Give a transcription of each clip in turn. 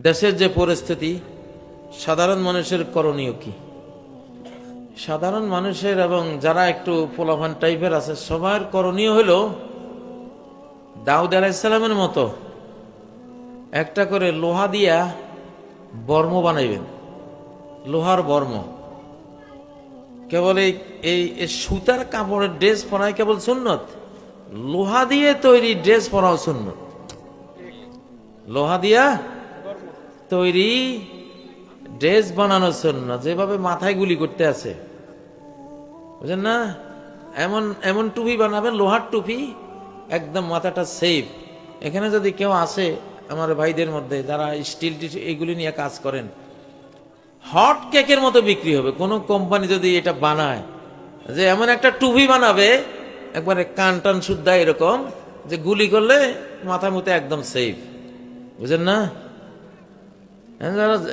দেশের যে পরিস্থিতি, সাধারণ মানুষের করণীয় কি? সাধারণ মানুষের এবং যারা একটু পোলাভান টাইপের আছে সবার করণীয় হলো দাউদ আলাইহিস সালামের মতো একটা করে লোহা দিয়া বর্ম বানাইবেন, লোহার বর্ম। কেবল এই সুতার কাপড়ের ড্রেস পরাই কেবল সুন্নত, লোহা দিয়ে তৈরি ড্রেস পরাও সুন্নত। লোহা দিয়া তৈরি ড্রেস বানানো সুন্নাত। যেভাবে মাথায় গুলি করতে আছে, বুঝেন না, এমন এমন টুপি বানাবেন, লোহার টুপি, একদম মাথাটা সেফ। এখানে যদি কেউ আসে আমার ভাইদের মধ্যে যারা স্টিল এগুলি নিয়ে কাজ করেন, হট কেকের মতো বিক্রি হবে। কোন কোম্পানি যদি এটা বানায় যে এমন একটা টুপি বানাবে একবারে কান টান শুদ্ধা এরকম যে গুলি করলে মাথা মুতে একদম সেফ, বুঝেন না।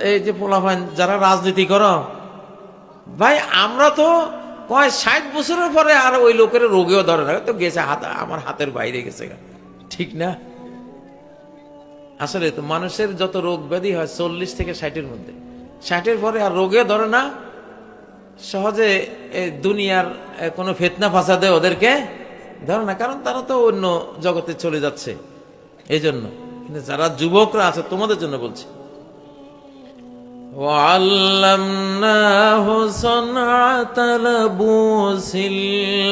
এই যে পোলাপান যারা রাজনীতি করো ভাই, আমরা তো 60 বছরের পরে আর ওই লোকের রোগেও ধরে না, তো গেছে আমার হাতের বাইরে গেছে, ঠিক না? আসলে তো মানুষের যত রোগ ব্যাধি হয় 40 থেকে 60-এর মধ্যে, 60-এর পরে আর রোগে ধরে না। সহজে দুনিয়ার কোনো ফিতনা ফাসাদে ওদেরকে ধরে না, কারণ তারা তো অন্য জগতে চলে যাচ্ছে। এই জন্য কিন্তু যারা যুবকরা আছে তোমাদের জন্য বলছি, وَعَلَّمْنَاهُ صَنْعَةَ لَبُوسٍ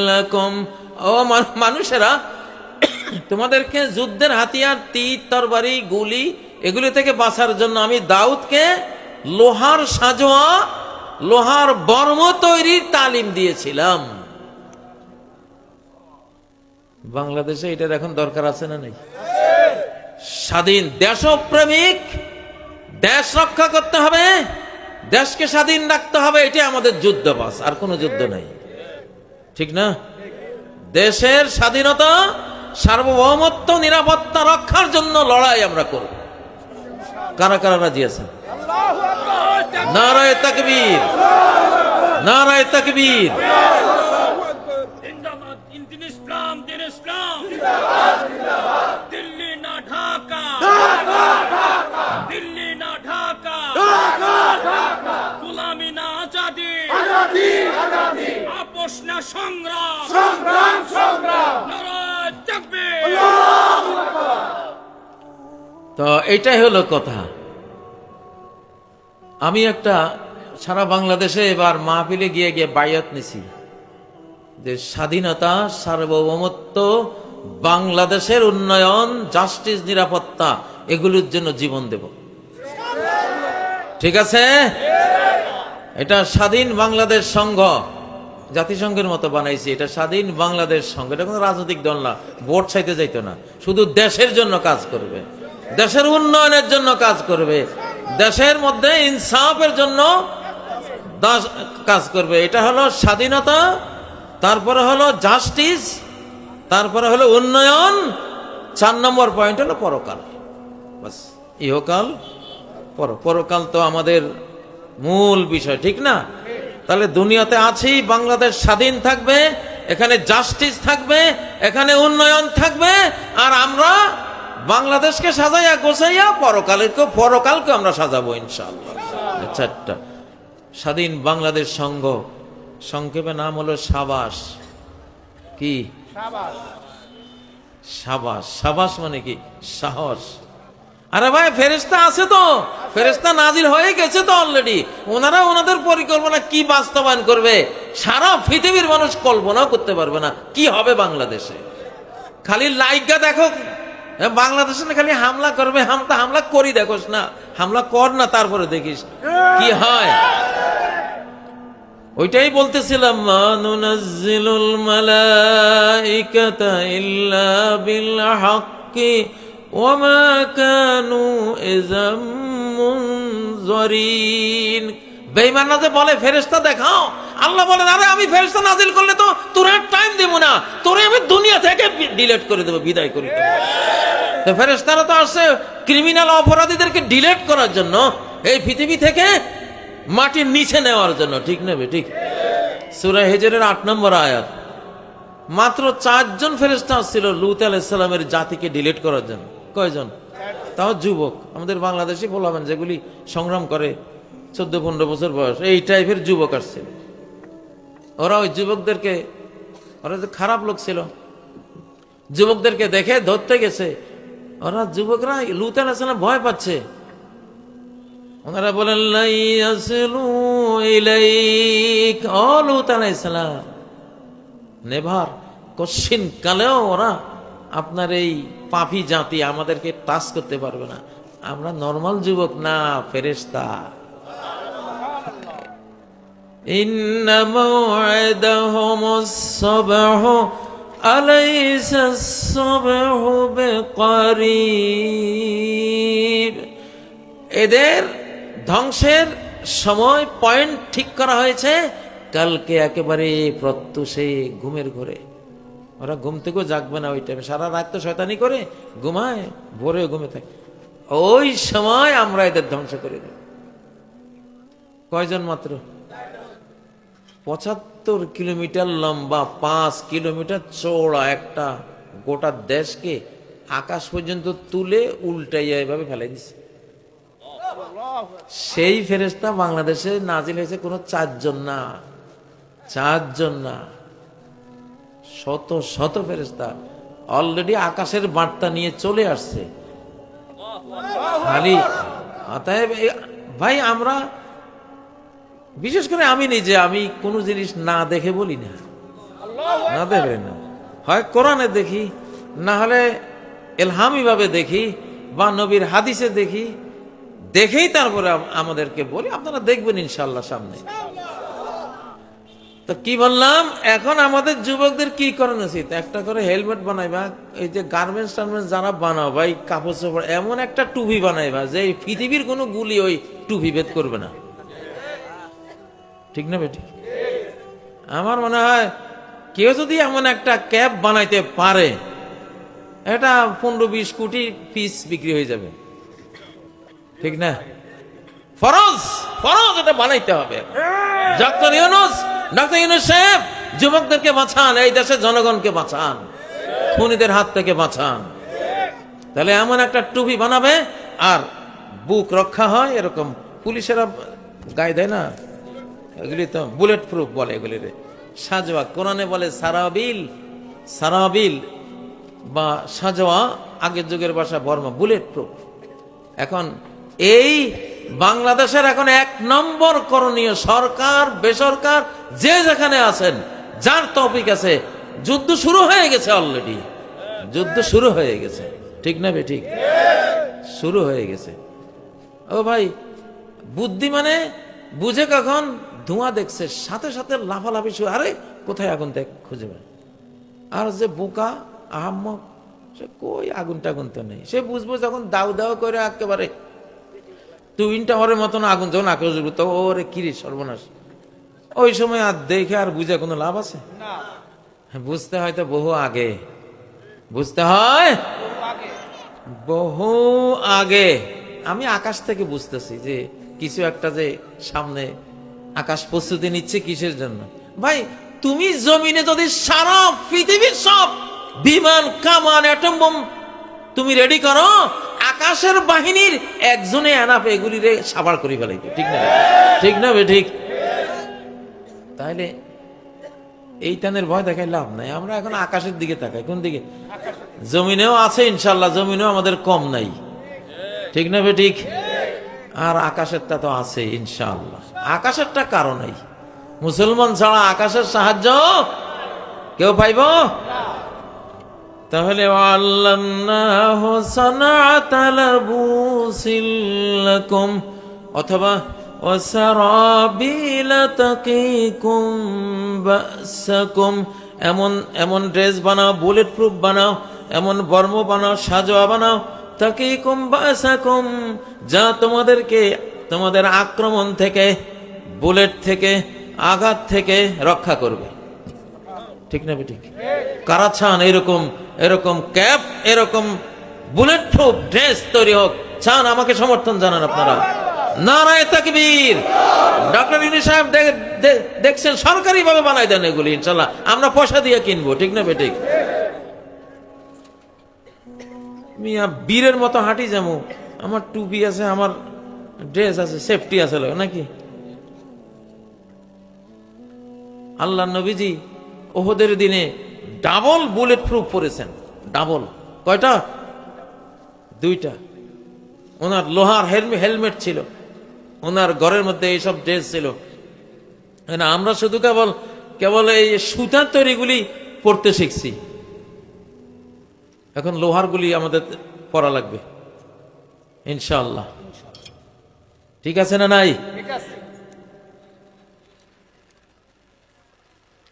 لَكُمْ। ও মানুষেরা, তোমাদেরকে যুদ্ধের হাতিয়ার, তীর, তরবারি, গুলি এগুলি থেকে বাঁচার জন্য আমি দাউদকে লোহার সাজোয়া, লোহার বর্ম তৈরির তালিম দিয়েছিলাম। বাংলাদেশে এটার এখন দরকার আছে না নাই? স্বাধীন দেশপ্রেমিক, দেশ রক্ষা করতে হবে, দেশকে স্বাধীন রাখতে হবে, এটা আমাদের যুদ্ধ, বাস আর কোনো যুদ্ধ নাই, ঠিক না? দেশের স্বাধীনতা, সার্বভৌমত্ব, নিরাপত্তা রক্ষার জন্য লড়াই আমরা করব। কারা কারা রাজি আছেন? নারায়ে তাকবীর, নারায়ে তাকবীর। দিল্লি না ঢাকা, দিল্লি না ঢাকা, গোলামি না আজাদি, আপোষ না সংগ্রাম, নারায়ে তাকবীর। তো এটাই হলো কথা। আমি একটা সারা বাংলাদেশে এবার মাহফিলে গিয়ে গিয়ে বায়াত নিছি যে স্বাধীনতা, সার্বভৌমত্ব, বাংলাদেশের উন্নয়ন, জাস্টিস, নিরাপত্তা এগুলোর জন্য জীবন দেব, ঠিক আছে? এটা স্বাধীন বাংলাদেশ সংঘ, জাতিসংঘের মতো বানাইছি, এটা স্বাধীন বাংলাদেশ সংঘ। এটা কোনো রাজনৈতিক দল না, ভোট চাইতে যাইতো না, শুধু দেশের জন্য কাজ করবে, দেশের উন্নয়নের জন্য কাজ করবে, দেশের মধ্যে ইনসাফের জন্য কাজ করবে। এটা হলো স্বাধীনতা, তারপরে হলো জাস্টিস, তারপরে হলো উন্নয়ন, 4 নম্বর পয়েন্ট হলো পরকাল। বাস, ইহকাল, পরকাল তো আমাদের মূল বিষয়, ঠিক না? তাহলে দুনিয়াতে আছি, বাংলাদেশ স্বাধীন থাকবে, এখানে জাস্টিস থাকবে, এখানে উন্নয়ন থাকবে, আর আমরা বাংলাদেশকে সাজাইয়া গোছাইয়া পরকালকে আমরা সাজাবো ইনশাআল্লাহ। 4টা স্বাধীন বাংলাদেশ সংঘ, সংক্ষেপে নাম হলো সাবাস। কি সাবাস? সাবাস মানে কি? সাহস। আরে ভাই, ফেরেশতা আছে তো, ফেরেশতা নাজিল হয়ে গেছে তো অলরেডি। ওনারা ওনাদের পরিকল্পনা কি বাস্তবায়ন করবে সারা পৃথিবীর মানুষ কল্পনাও করতে পারবে না কি হবে বাংলাদেশে। খালি লাইগা দেখো বাংলাদেশে খালি হামলা করবে, হামলা করি দেখোস না, হামলা কর না, তারপরে দেখিস কি হয়। ওইটাই বলতেছিলাম, নুনাজ্জিলুল মালাইকাতা ইল্লা বিল হাক্কি ওয়া মা কানু ইযাম মুনযারিন। বেঈমানরা যে বলে ফেরেশতা দেখাও, আল্লাহ বলেন আরে আমি ফেরেশতা নাজিল করলে তো তোরা টাইম দেব দুনিয়া থেকে ডিলিট করে দেবো, বিদায় করে দেবো। তো ফেরেশতারা তো আসছে ক্রিমিনাল অপরাধীদেরকে ডিলিট করার জন্য, এই পৃথিবী থেকে মাটির নিচে নেওয়ার জন্য, ঠিক নেবে ঠিক। সূরা হিজরের 8 নম্বর আয়াত। মাত্র 4 জন ফেরেশতা ছিল লূত আলাইহিস সালামের জাতিকে ডিলিট করার জন্য। কয়জন? তাও যুবক, আমাদের বাংলাদেশি বলবেন যেগুলি সংগ্রাম করে 14-15 বছর বয়স, এই টাইপের যুবক আসছে। ওরা ওই যুবকদেরকে, ওরা যে খারাপ লোক ছিল, যুবকদেরকে দেখে ধরতে গেছে। ওরা যুবকরা লূত আলাইহিস সালাম ভয় পাচ্ছে। ওনারা বলেন লা ইয়াসিলু ইলাইক, ও লূত আলাইহিস সালাম, নেভার, কশিন কালেও ওরা আপনার এই পাপী জাতি আমাদেরকে টাচ করতে পারবে না। আমরা নরমাল যুবক না, ফেরেশতা। ইন্না মাওয়াদাহুমুস সাবহু আলাইসাস সাবহু বিকারীব। এদের ধ্বংসের সময় পয়েন্ট ঠিক করা হয়েছে কালকে, একেবারে প্রত্যুষে ঘুমের ঘরে। ওরা ঘুম থেকেও জাগবে না ওই টাইমে, সারা রাত তো শয়তানি করে, ঘুমায়, ভোরে ঘুমে থাকে। ওই সময় আমরা এদের ধ্বংস করে দেব। কয়জন? মাত্র 75 কিলোমিটার লম্বা, 5 কিলোমিটার চওড়া একটা গোটা দেশকে আকাশ পর্যন্ত তুলে উল্টাইয়া এভাবে ফেলাই দিছে। সেই ফেরেশতা বাংলাদেশে নাজিল হয়েছে কোনো 4 জন না, 4 জন না, শত শত ফেরেশতা অলরেডি আকাশের বার্তা নিয়ে চলে আসছে। খালি অতএব ভাই, আমরা বিশেষ করে আমি নিজে, আমি কোনো জিনিস না দেখে বলি না, না দেখে না, হয় কোরআনে দেখি, না হলে এলহামি ভাবে দেখি, বা নবীর হাদিসে দেখি, দেখেই তারপরে আমাদেরকে বলি। আপনারা দেখবেন ইনশাআল্লাহ সামনে। তো কি বললাম, এখন আমাদের যুবকদের কি করেন উচিত? একটা করে হেলমেট বানাইবা, এই যে গার্মেন্টস টার্মেন্টস যারা বানাও ভাই, কাপড় চোপড়, এমন একটা টুপি বানাইবা যে এই পৃথিবীর কোনো গুলি ওই টুপি ভেদ করবে না, ঠিক না বেটি? আমার মনে হয় কেউ যদি এমন একটা ক্যাপ বানাইতে পারে, এটা 15-20 কোটি পিস বিক্রি হয়ে যাবে, ঠিক না? ফরজ, ফরজ এটা বানাইতে হবে। ডক্টর ইউনূস সাহেব যুবকদেরকে বাঁচান, এই দেশের জনগণকে বাঁচান, খুনিদের হাত থেকে বাঁচান। তাহলে এমন একটা টুপি বানাবে আর বুক রক্ষা হয়, এরকম পুলিশেরা গায়ে দেয় না, এগুলি তো বুলেট প্রুফ বলে এগুলিরে। সাজওয়া, কোরআনে বলে সারাবিল, সারাবিল বা সাজওয়া, আগের যুগের ভাষা বর্মা, বুলেট প্রুফ। এখন এই বাংলাদেশের এখন 1 নম্বর করণীয়, সরকার বেসরকার যে যেখানে আছেন, যার তৌফিক আছে, যুদ্ধ শুরু হয়ে গেছে অলরেডি, যুদ্ধ শুরু হয়ে গেছে, ঠিক না বে ঠিক? শুরু হয়ে গেছে। ও ভাই, বুদ্ধি মানে বুঝে কখন ধোঁয়া দেখছে সাথে সাথে লাফালাফি শুরু, আরে কোথায় আগুন দেখ খুঁজে পায়। আর যে বোকা আহাম্মক, সে কই আগুন টাগুন তো নেই, সে বুঝবো যখন দাউ দাউ করে একেবারে টুইন টাওয়ারের মতন আগুন যখন আকাশ উঠবে, তো ওরে কিরে সর্বনাশ। ওই সময় আর দেখে আর বুঝে কোনো লাভ আছে? বুঝতে হয় তো বহু আগে, বুঝতে হয় বহু আগে। আমি আকাশ থেকে বুঝতেছি যে কিছু একটা যে সামনে আকাশ প্রস্তুতি নিচ্ছে কিসের জন্য। ভাই, তুমি জমিনে যদি সারা পৃথিবীর সব বিমান, কামান, অ্যাটম বোম তুমি রেডি করো, আকাশের বাহিনীর একজনে এনাফ এগুলিরে সাবার করে ফেলাইতে, ঠিক না? ঠিক না বে ঠিক? তাহলে এই টানের ভয় দেখাই লাভ নাই। আমরা এখন আকাশের দিকে তাকাই। কোন দিকে? জমিনেও আছে ইনশাল্লাহ, জমিনেও আমাদের কম নাই, ঠিক না বে ঠিক? আর আকাশেরটা তো আছে ইনশাআল্লাহ। আকাশেরটা কারো নাই। মুসলমান ছাড়া আকাশের সাহায্য কেউ পাইব? তাহলে আল্লাহু সানাআতা লাবুসিল লাকুম, অথবা ওয়াসারাবিলা তাকিকুম বাসাকুম, এমন ড্রেস বানাও, বুলেট প্রুফ বানাও, এমন বর্ম বানাও, সাজোয়া বানাও, তাকিকুম বাসাকুম, যা তোমাদেরকে তোমাদের আক্রমণ থেকে, বুলেট থেকে, আঘাত থেকে রক্ষা করবে, ঠিক না বেঠিক? কারা চান এরকম এরকম ক্যাপ, এরকম বুলেট প্রুফ ড্রেস তৈরি হোক? চান? আমাকে সমর্থন জানান আপনারা। নারায়ে তাকবীর। ডক্টর ইউনূস সাহেব দেখছেন সরকারি ভাবে বানাই দেন এগুলি, ইনশাআল্লাহ আমরা পয়সা দিয়ে কিনবো, ঠিক না বেঠিক? মিয়া বীরের মতো হাঁটি যাবো, আমার টুপি আছে, আমার ড্রেস আছে, সেফটি আছে নাকি? আল্লাহ নবীজি ওহদের দিনে ডাবল বুলেট প্রুফ পরেছেন। ডাবল কয়টা? দুইটা। ওনার লোহার হেলমেট ছিল, ওনার ঘরের মধ্যে এইসব ড্রেস ছিল। আমরা শুধু কেবল কেবল এই সুতার তৈরিগুলি পড়তে শিখছি, এখন লোহার গুলি আমাদের পড়া লাগবে ইনশাআল্লাহ। ঠিক আছে না নাই?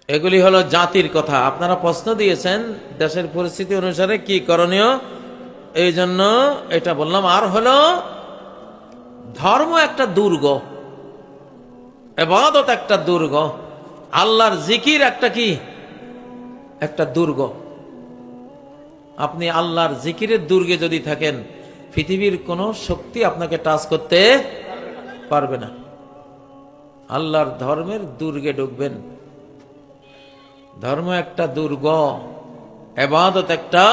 এগুলি হলো জাতির কথা। আপনারা প্রশ্ন দিয়েছেন দেশের পরিস্থিতি অনুসারে কি করণীয়, এই জন্য এটা বললাম। আর হলো ধর্ম একটা দুর্গ, ইবাদত একটা দুর্গ, আল্লাহর জিকির একটা কি, একটা দুর্গ। আপনি আল্লাহর জিকিরের দুর্গে যদি থাকেন, পৃথিবীর কোন শক্তি আপনাকে টাচ করতে পারবে না। আল্লাহর ধর্মের দুর্গে ঢুকবেন। ধর্ম একটা দুর্গ, ইবাদত একটা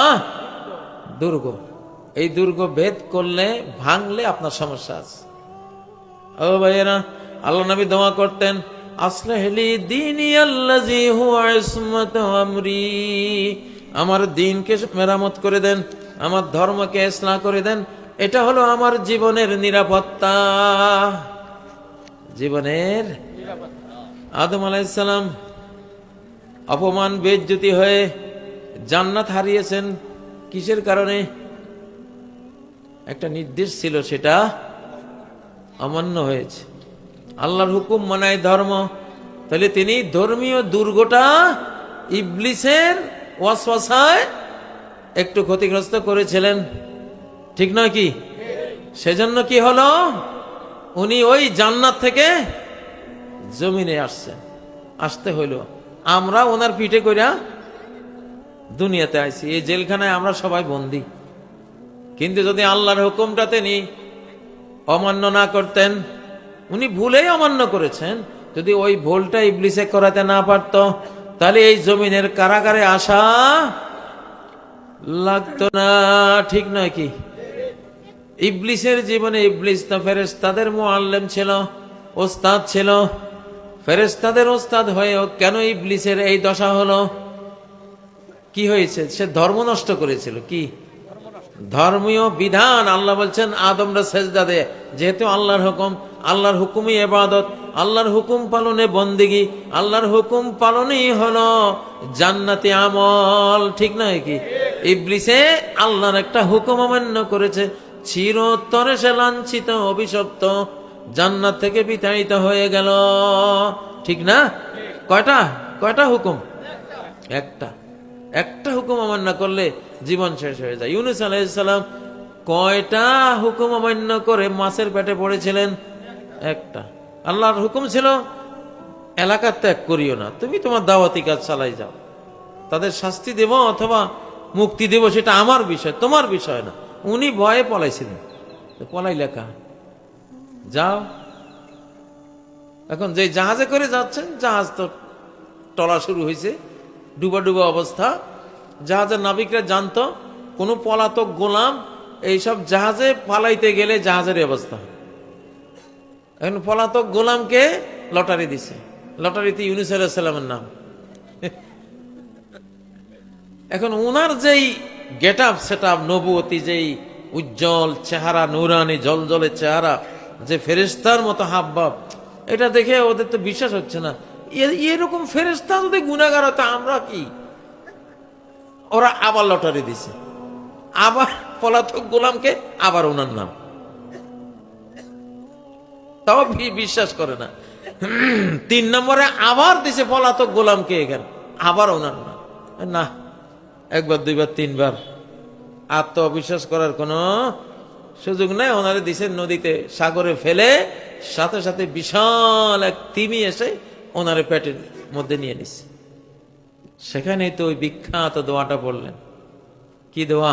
দুর্গ। এই দুর্গ ভেদ করলে, ভাঙলে আপনার সমস্যা আছে। ও ভাইয়েরা, আল্লাহ নবী দোয়া করতেন, আসলাহলি দীনি আল্লাযী হুয়া ইসমাতু আমরি, আমার দ্বীনকে মেরামত করে দেন, আমার ধর্মকে ইসলাহ করে দেন, এটা হলো আমার জীবনের নিরাপত্তা। জীবনের আদম আলাইহিস সালাম অপমান বেইজ্জতি হয়ে জান্নাত হারিয়েছেন কিসের কারণে? একটা নির্দেশ ছিল, সেটা অমান্য হয়েছে। আল্লাহর হুকুম মানায় ধর্ম, তাহলে তিনি ধর্মীয় দুর্গটা ইবলিসের ওয়াসওয়াসায় একটু ক্ষতিগ্রস্ত করেছিলেন, ঠিক নয় কি? সেজন্য কি হলো, উনি ওই জান্নাত থেকে জমিনে আসতে হইল। আমরা ওনার পিঠে কইরা দুনিয়াতে আইছি, এই জেলখানায় আমরা সবাই বন্দী। কিন্তু যদি আল্লাহর হুকুমটা তিনি অমান্য না করতেন, উনি ভুলেই অমান্য করেছেন, যদি ওই ভুলটা ইবলিসে করাতে না পারত, তাহলে এই জমিনের কারাগারে আসা লাগতো না, ঠিক নয় কি? ইবলিসের জীবনে, ইবলিস তো ফেরেশতাদের মুআল্লিম ছিল, ওস্তাদ ছিল। ফেরেশতাদের ওস্তাদ হয়েও কেন ইবলিসের এই দশা হলো? কি হয়েছে? সে ধর্ম নষ্ট করেছিল। কি ধর্মীয় বিধান? আল্লাহ বলছেন আদমরা সেজদা দে, যেহেতু আল্লাহর হুকুম, আল্লাহর হুকুমই ইবাদত, আল্লাহর হুকুম পালনে বন্দেগী, আল্লাহর হুকুম পালনই হলো জান্নাতি আমল, ঠিক নয় কি? ইবলিসে আল্লাহর একটা হুকুম অমান্য করেছে, চিরতরে সে লাঞ্ছিত, অভিশপ্ত, জান্নাত থেকে বিতাড়িত হয়ে গেল, ঠিক না? কয়টা হুকুম? একটা হুকুম অমান্য করলে জীবন শেষ হয়ে যায়। ইউনূস আলাইহিস সালাম কয়টা হুকুম অমান্য করে মাছের পেটে পড়েছিলেন? একটা। আল্লাহর হুকুম ছিল এলাকা ত্যাগ করিও না, তুমি তোমার দাওয়াতি কাজ চালাই যাও, তাদের শাস্তি দেব অথবা মুক্তি দেব সেটা আমার বিষয়, তোমার বিষয় না। উনি ভয়ে পলাইছিলেন, পলাই লেখা যাও। এখন যে জাহাজে করে যাচ্ছেন, জাহাজ তো টলা শুরু হয়েছে, ডুবা ডুবা অবস্থা। জাহাজের নাবিকরা জানতো কোন পলাতক গোলাম এইসব জাহাজে পালাইতে গেলে জাহাজের অবস্থা। এখন পলাতক গোলামকে লটারি দিছে, লটারিতে ইউনূস আলাইহিস সালামের নাম। এখন উনার যেই গেট আপ সেট আপ, নবুয়তি যেই উজ্জ্বল চেহারা, নুরানি জলজলে চেহারা, যে ফেরেশতার মতো হাবভাব, এটা দেখে ওদের তো বিশ্বাস হচ্ছে না। এরকম ফেরেশতা যদি গুনাহগার হতো, আমরা কি? ওরা আবার লটারি দিছে, আবার পলাতক গোলামকে আবার ওনার নাম, তাও বিশ্বাস করে না। 3 নম্বরে আবার দিছে পলাতক গোলামকে, এখানে আবার ওনার নাম। না, একবার দুইবার তিনবার, আর তো অবিশ্বাস করার কোনো সুযোগ নাই। ওনারে দিছে নদীতে, সাগরে ফেলে, সাথে সাথে বিশাল এক তিমি এসে ওনারে পেটের মধ্যে নিয়ে নিছে। সেখানেই তো ওই বিখ্যাত দোয়াটা পড়লেন। কি দোয়া?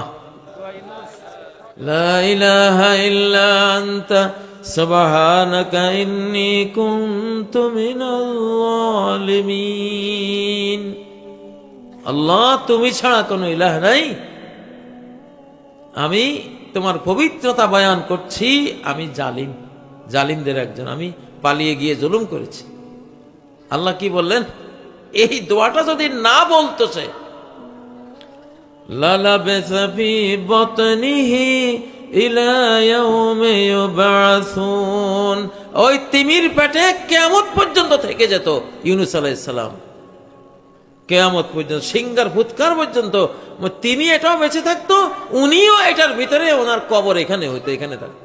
লা ইলাহা ইল্লা আনতা সুবহানাকা ইন্নী কুনতু মিনাল যালিমিন। আল্লাহ, তুমি ছাড়া কোনো ইলাহ নাই, আমি তোমার পবিত্রতা বয়ান করছি, আমি জালিমদের একজন, আমি পালিয়ে গিয়ে জুলুম করেছি। আল্লাহ কি বললেন? এই দোয়াটা যদি না বলতো সে, লালাবিসা ফি বাতনিহি ইলা ইয়াউমি ইউবআসুন, ওই তিমির পেটে কিয়ামত পর্যন্ত থেকে যেত ইউনূস আলাইহিস সালাম। কিয়ামত পর্যন্ত, সিংহার ফুৎকার পর্যন্ত তিনি এটাও বেঁচে থাকতো, উনিও এটার ভিতরে, ওনার কবর এখানে হইতো, এখানে থাকতো।